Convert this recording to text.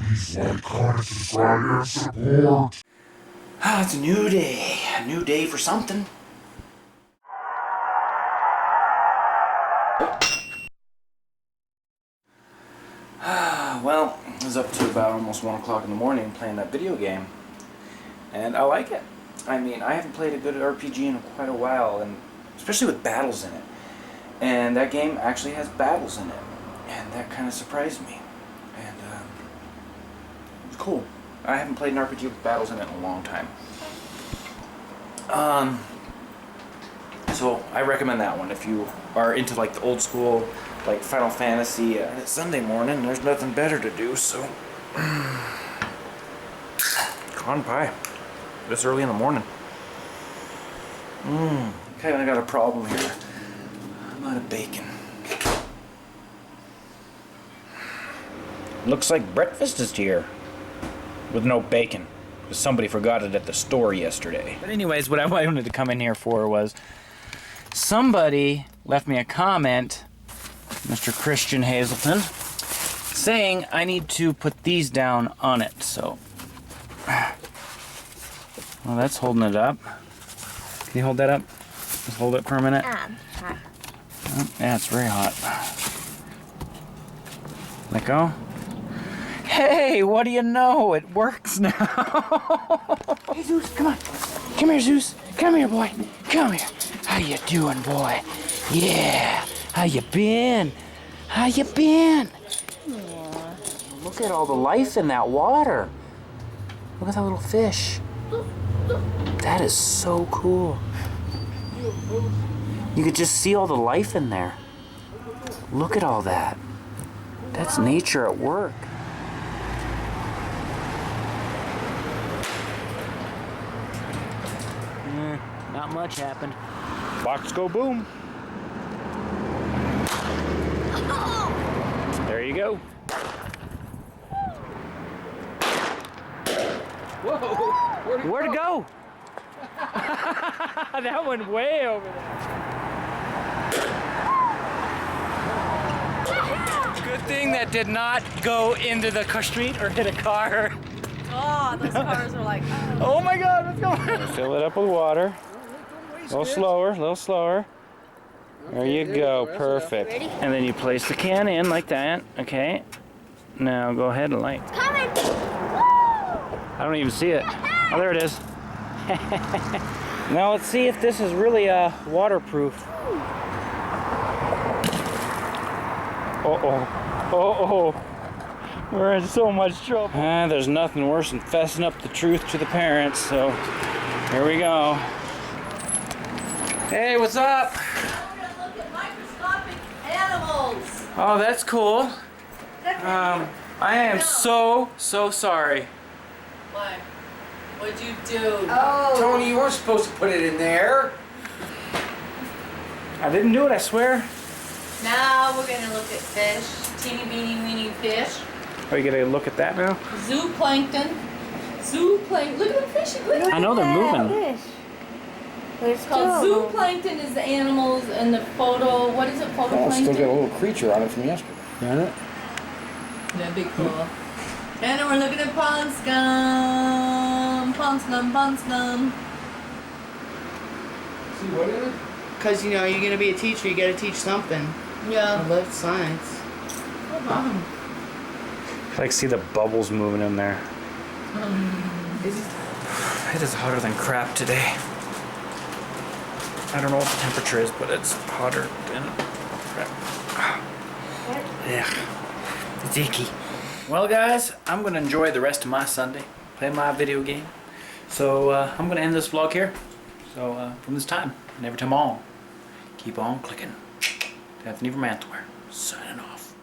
Please like, comment, subscribe, and support. Ah, it's a new day. A new day for something. Well, I was up to about almost 1 o'clock in the morning playing that video game. And I like it. I mean, I haven't played a good RPG in quite a while, and especially with battles in it. And that game actually has battles in it. And that kind of surprised me. And it was cool. I haven't played an RPG with battles in it in a long time. So I recommend that one if you are into like the old school, like Final Fantasy. It's Sunday morning, there's nothing better to do, so con pie this early in the morning. Okay, I got a problem here. I'm out of bacon. Looks like breakfast is here with no bacon. Somebody forgot it at the store yesterday. But anyways, what I wanted to come in here for was somebody left me a comment, Mr. Christian Hazelton, saying I need to put these down on it. So, well, that's holding it up. Can you hold that up? Just hold it for a minute. Hot. Oh, yeah, it's very hot. Let go. Hey, what do you know? It works now. Hey, Zeus, come on. Come here, Zeus. Come here, boy. Come here. How you doing, boy? Yeah. How you been? How you been? Yeah. Look at all the life in that water. Look at that little fish. That is so cool. You could just see all the life in there. Look at all that. That's nature at work. Not much happened. Box go boom. There you go. Whoa! Where'd it go? That went way over there. Good thing that did not go into the street or hit a car. Oh, those cars are like, Oh my God, what's going on? Fill it up with water. A little slower, a little slower. There you go, perfect. Ready? And then you place the can in like that, okay? Now go ahead and light. coming! I don't even see it. Oh, there it is. Now let's see if this is really waterproof. Uh-oh. We're in so much trouble. There's nothing worse than fessing up the truth to the parents, so here we go. Hey, what's up? We're gonna look at microscopic animals. Oh, that's cool. I am so sorry. What? What'd you do? Oh, Tony, you weren't supposed to put it in there. I didn't do it, I swear. Now we're gonna look at fish. Teeny beeny weeny fish. Are you gonna look at that now? Zooplankton. Zooplankton. Look at the fish. Look at I know they're moving. It's called zooplankton is the animals and the photo. What is it? Oh, it's still got a Photoplankton. little creature on it from yesterday. Got it? That'd be cool. And then we're looking at pond scum. Pond scum. See what in it? Because, you know, you're going to be a teacher, you got to teach something. I Yeah. love science. I like see the bubbles moving in there. It is hotter than crap today. I don't know what the temperature is, but it's hotter than crap. Yeah, it's icky. Well, guys, I'm gonna enjoy the rest of my Sunday, play my video game. So I'm gonna end this vlog here. So from this time and every time on, keep on clicking. Anthony from AnthWare, signing off.